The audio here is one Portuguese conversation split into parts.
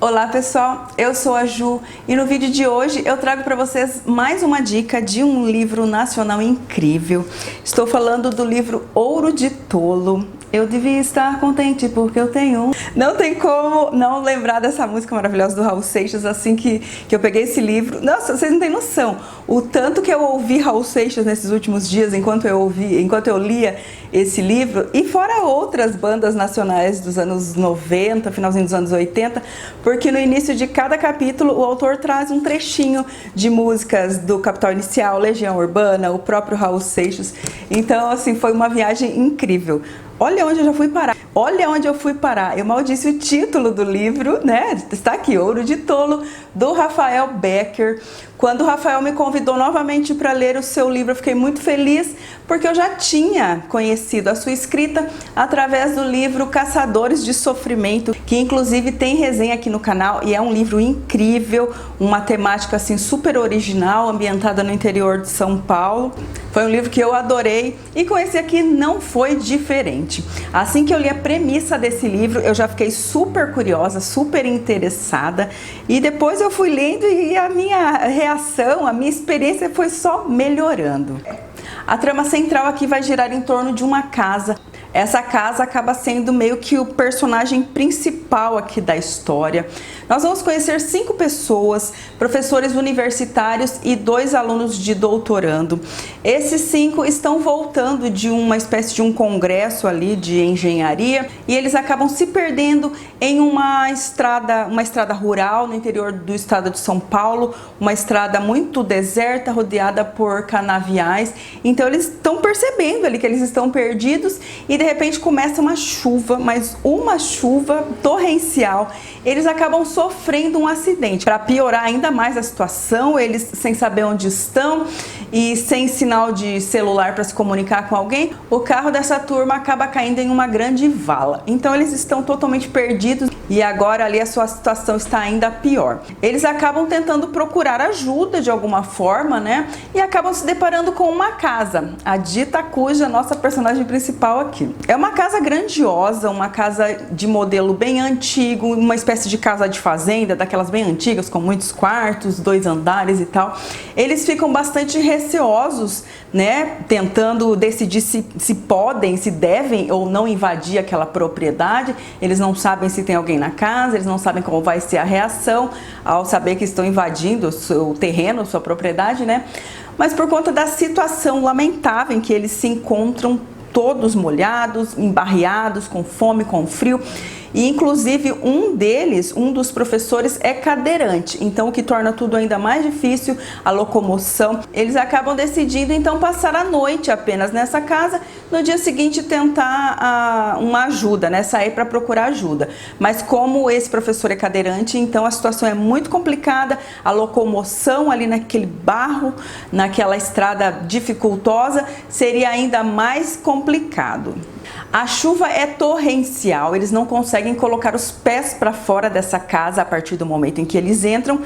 Olá pessoal, eu sou a Ju e no vídeo de hoje eu trago para vocês mais uma dica de um livro nacional incrível. Estou falando do livro Ouro de Tolo. Eu devia estar contente porque eu tenho. Não tem como não lembrar dessa música maravilhosa do Raul Seixas assim que eu peguei esse livro. Nossa, vocês não têm noção o tanto que eu ouvi Raul Seixas nesses últimos dias enquanto eu lia esse livro, e fora outras bandas nacionais dos anos 90, finalzinho dos anos 80, porque no início de cada capítulo o autor traz um trechinho de músicas do Capital Inicial, Legião Urbana, o próprio Raul Seixas. Então, assim, foi uma viagem incrível. Olha onde eu já fui parar. Olha onde eu fui parar. Eu mal disse o título do livro, né? Está aqui, Ouro de Tolo, do Rafael Becker. Quando o Rafael me convidou novamente para ler o seu livro, eu fiquei muito feliz, porque eu já tinha conhecido a sua escrita através do livro Caçadores de Sofrimento, que inclusive tem resenha aqui no canal, e é um livro incrível, uma temática assim super original, ambientada no interior de São Paulo. Foi um livro que eu adorei, e com esse aqui não foi diferente. Assim que eu li a premissa desse livro, eu já fiquei super curiosa, super interessada, e depois eu fui lendo e a minha reação, a minha experiência foi só melhorando. A trama central aqui vai girar em torno de uma casa. Essa casa acaba sendo meio que o personagem principal aqui da história. Nós vamos conhecer 5 pessoas, professores universitários e 2 alunos de doutorando. Esses 5 estão voltando de uma espécie de um congresso ali de engenharia, e eles acabam se perdendo em uma estrada rural no interior do estado de São Paulo, uma estrada muito deserta, rodeada por canaviais. Então eles estão percebendo ali que eles estão perdidos, e de repente começa uma chuva, mas uma chuva torrencial. Eles acabam sofrendo um acidente. Para piorar ainda mais a situação, eles sem saber onde estão e sem sinal de celular para se comunicar com alguém, o carro dessa turma acaba caindo em uma grande vala. Então eles estão totalmente perdidos, e agora ali a sua situação está ainda pior. Eles acabam tentando procurar ajuda de alguma forma, né? E acabam se deparando com uma casa, a dita cuja nossa personagem principal aqui. É uma casa grandiosa, uma casa de modelo bem antigo, uma espécie de casa de fazenda, daquelas bem antigas, com muitos quartos, 2 andares e tal. Eles ficam bastante receosos, né? Tentando decidir se podem, se devem ou não invadir aquela propriedade. Eles não sabem se tem alguém na casa, eles não sabem como vai ser a reação ao saber que estão invadindo o seu terreno, sua propriedade, né? Mas por conta da situação lamentável em que eles se encontram, todos molhados, embarreados, com fome, com frio. E inclusive um dos professores é cadeirante, então o que torna tudo ainda mais difícil, a locomoção. Eles acabam decidindo então passar a noite apenas nessa casa, no dia seguinte tentar uma ajuda, né, sair para procurar ajuda. Mas como esse professor é cadeirante, então a situação é muito complicada, a locomoção ali naquele barro, naquela estrada dificultosa, seria ainda mais complicado. A chuva é torrencial, eles não conseguem colocar os pés para fora dessa casa a partir do momento em que eles entram,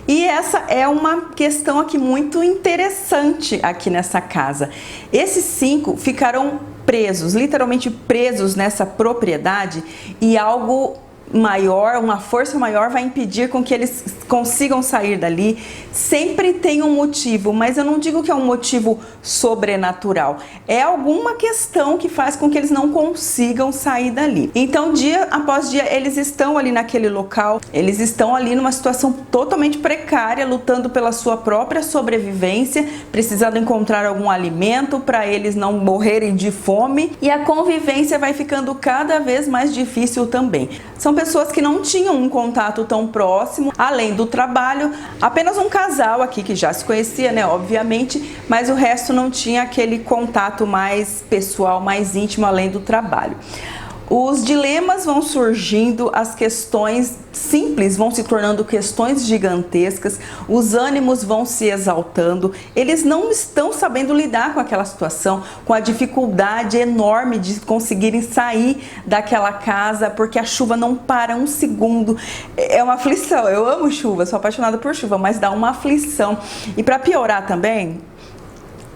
e essa é uma questão aqui muito interessante aqui nessa casa. Esses 5 ficaram presos, literalmente presos nessa propriedade, e algo maior, uma força maior vai impedir com que eles consigam sair dali. Sempre tem um motivo, mas eu não digo que é um motivo sobrenatural, é alguma questão que faz com que eles não consigam sair dali. Então dia após dia eles estão ali naquele local, eles estão ali numa situação totalmente precária, lutando pela sua própria sobrevivência, precisando encontrar algum alimento para eles não morrerem de fome, e a convivência vai ficando cada vez mais difícil também. São pessoas que não tinham um contato tão próximo, além do trabalho, apenas um casal aqui que já se conhecia, né, obviamente, mas o resto não tinha aquele contato mais pessoal, mais íntimo, além do trabalho. Os dilemas vão surgindo, as questões simples vão se tornando questões gigantescas, os ânimos vão se exaltando, eles não estão sabendo lidar com aquela situação, com a dificuldade enorme de conseguirem sair daquela casa, porque a chuva não para um segundo. É uma aflição. Eu amo chuva, sou apaixonada por chuva, mas dá uma aflição. E para piorar também,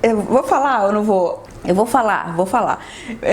eu vou falar ou não vou? Eu vou falar.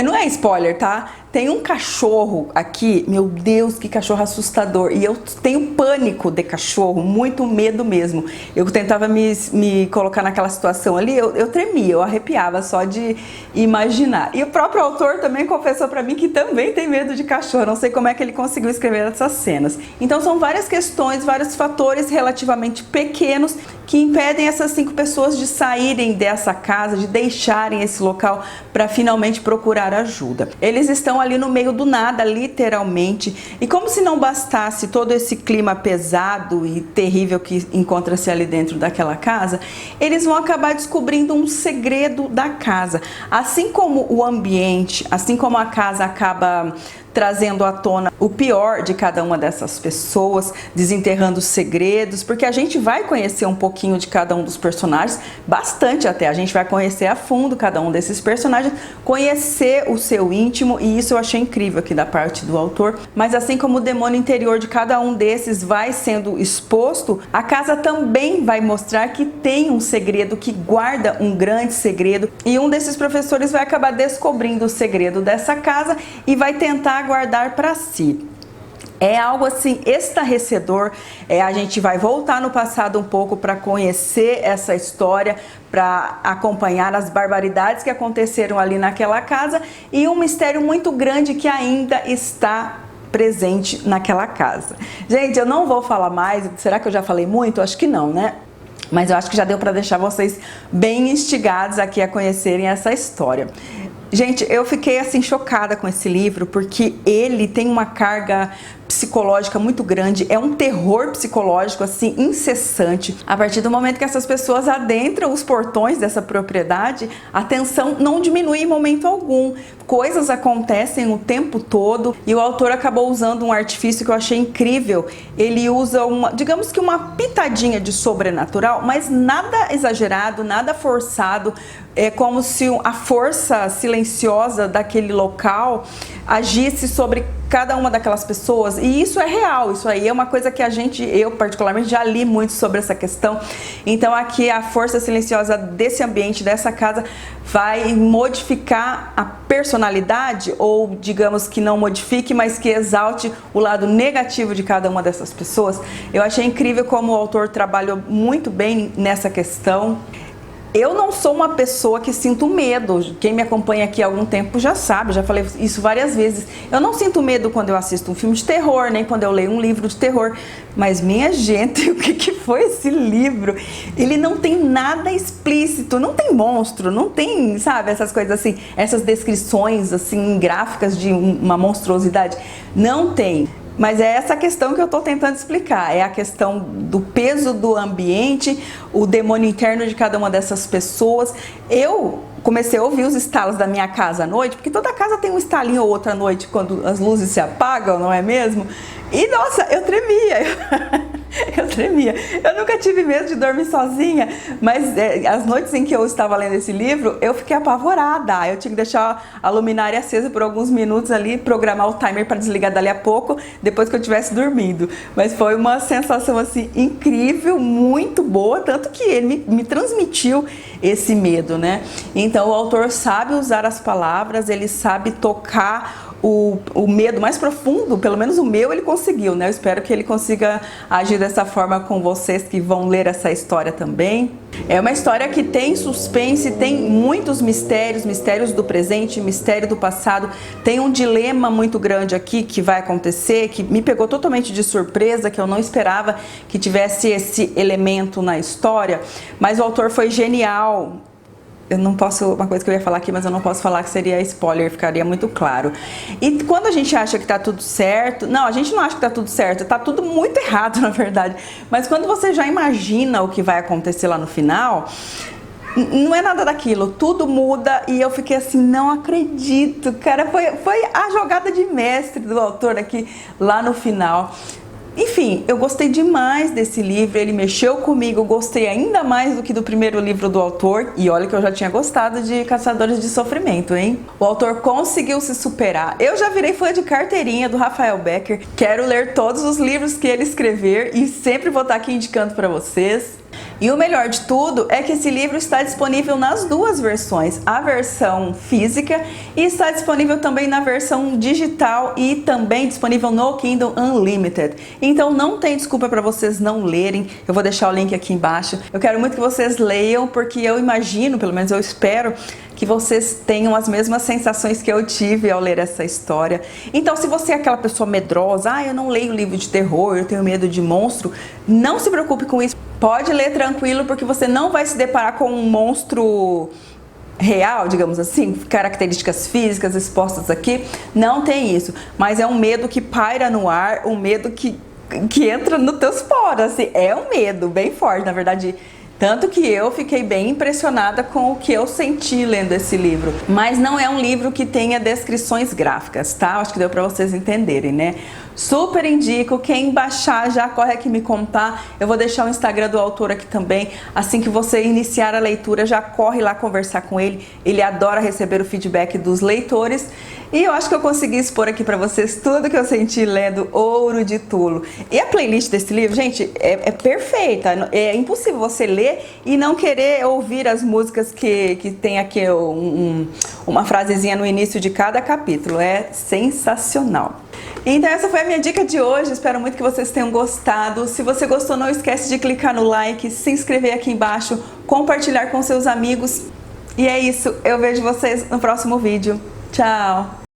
Não é spoiler, tá? Tem um cachorro aqui, meu Deus, que cachorro assustador. E eu tenho pânico de cachorro, muito medo mesmo. Eu tentava me colocar naquela situação ali, eu tremia, eu arrepiava só de imaginar. E o próprio autor também confessou pra mim que também tem medo de cachorro. Não sei como é que ele conseguiu escrever essas cenas. Então são várias questões, vários fatores relativamente pequenos que impedem essas 5 pessoas de saírem dessa casa, de deixarem esse local para finalmente procurar ajuda. Eles estão ali no meio do nada, literalmente, e como se não bastasse todo esse clima pesado e terrível que encontra-se ali dentro daquela casa, eles vão acabar descobrindo um segredo da casa. Assim como o ambiente, assim como a casa acaba trazendo à tona o pior de cada uma dessas pessoas, desenterrando os segredos, porque a gente vai conhecer um pouquinho de cada um dos personagens, bastante até, a gente vai conhecer a fundo cada um desses personagens, conhecer o seu íntimo, e isso eu achei incrível aqui da parte do autor. Mas assim como o demônio interior de cada um desses vai sendo exposto, a casa também vai mostrar que tem um segredo, que guarda um grande segredo, e um desses professores vai acabar descobrindo o segredo dessa casa e vai tentar guardar para si. É algo assim estarrecedor. A gente vai voltar no passado um pouco para conhecer essa história, para acompanhar as barbaridades que aconteceram ali naquela casa e um mistério muito grande que ainda está presente naquela casa. Gente, eu não vou falar mais. Será que eu já falei muito? Acho que não, né? Mas eu acho que já deu para deixar vocês bem instigados aqui a conhecerem essa história. Gente, eu fiquei assim chocada com esse livro porque ele tem uma carga psicológica muito grande, é um terror psicológico assim incessante. A partir do momento que essas pessoas adentram os portões dessa propriedade, a tensão não diminui em momento algum. Coisas acontecem o tempo todo e o autor acabou usando um artifício que eu achei incrível. Ele usa digamos que uma pitadinha de sobrenatural, mas nada exagerado, nada forçado. É como se a força silenciosa daquele local agisse sobre cada uma daquelas pessoas, e isso é real, isso aí é uma coisa que eu particularmente já li muito sobre essa questão. Então aqui a força silenciosa desse ambiente, dessa casa, vai modificar a personalidade, ou digamos que não modifique, mas que exalte o lado negativo de cada uma dessas pessoas. Eu achei incrível como o autor trabalhou muito bem nessa questão. Eu não sou uma pessoa que sinto medo. Quem me acompanha aqui há algum tempo já sabe, já falei isso várias vezes. Eu não sinto medo quando eu assisto um filme de terror, nem quando eu leio um livro de terror. Mas, minha gente, o que foi esse livro? Ele não tem nada explícito, não tem monstro, não tem, sabe, essas coisas assim, essas descrições assim gráficas de uma monstruosidade. Não tem. Mas é essa questão que eu estou tentando explicar, é a questão do peso do ambiente, o demônio interno de cada uma dessas pessoas. Eu comecei a ouvir os estalos da minha casa à noite, porque toda casa tem um estalinho ou outro à noite quando as luzes se apagam, não é mesmo? E nossa, eu tremia, eu tremia. Eu nunca tive medo de dormir sozinha, mas as noites em que eu estava lendo esse livro, eu fiquei apavorada. Eu tinha que deixar a luminária acesa por alguns minutos ali, programar o timer para desligar dali a pouco, depois que eu estivesse dormindo. Mas foi uma sensação assim incrível, muito boa, tanto que ele me transmitiu esse medo, né? Então o autor sabe usar as palavras, ele sabe tocar o medo mais profundo, pelo menos o meu ele conseguiu, né? Eu espero que ele consiga agir dessa forma com vocês que vão ler essa história também. É uma história que tem suspense, tem muitos mistérios, mistérios do presente, mistério do passado. Tem um dilema muito grande aqui que vai acontecer, que me pegou totalmente de surpresa, que eu não esperava que tivesse esse elemento na história, mas o autor foi genial. Eu não posso, uma coisa que eu ia falar aqui, mas eu não posso falar que seria spoiler, ficaria muito claro. E quando a gente acha que tá tudo certo, não, a gente não acha que tá tudo certo, tá tudo muito errado, na verdade. Mas quando você já imagina o que vai acontecer lá no final, não é nada daquilo, tudo muda e eu fiquei assim, não acredito, cara, foi a jogada de mestre do autor aqui, lá no final. Enfim, eu gostei demais desse livro, ele mexeu comigo, gostei ainda mais do que do primeiro livro do autor, e olha que eu já tinha gostado de Caçadores de Sofrimento, hein? O autor conseguiu se superar. Eu já virei fã de carteirinha do Rafael Becker, quero ler todos os livros que ele escrever e sempre vou estar aqui indicando para vocês. E o melhor de tudo é que esse livro está disponível nas duas versões, a versão física e está disponível também na versão digital e também disponível no Kindle Unlimited. Então não tem desculpa para vocês não lerem, eu vou deixar o link aqui embaixo. Eu quero muito que vocês leiam porque eu imagino, pelo menos eu espero, que vocês tenham as mesmas sensações que eu tive ao ler essa história. Então, se você é aquela pessoa medrosa, eu não leio livro de terror, eu tenho medo de monstro, não se preocupe com isso. Pode ler tranquilo, porque você não vai se deparar com um monstro real, digamos assim, características físicas expostas aqui, não tem isso. Mas é um medo que paira no ar, um medo que entra nos teus poros, assim, é um medo bem forte, na verdade. Tanto que eu fiquei bem impressionada com o que eu senti lendo esse livro. Mas não é um livro que tenha descrições gráficas, tá? Acho que deu pra vocês entenderem, né? Super indico, quem baixar já corre aqui me contar. Eu vou deixar o Instagram do autor aqui também. Assim que você iniciar a leitura, já corre lá conversar com ele. Ele adora receber o feedback dos leitores. E eu acho que eu consegui expor aqui pra vocês tudo que eu senti lendo Ouro de Tolo. E a playlist desse livro, gente, é perfeita. É impossível você ler e não querer ouvir as músicas que tem aqui uma frasezinha no início de cada capítulo. É sensacional. Então essa foi a minha dica de hoje, espero muito que vocês tenham gostado. Se você gostou, não esquece de clicar no like, se inscrever aqui embaixo, compartilhar com seus amigos. E é isso, eu vejo vocês no próximo vídeo. Tchau!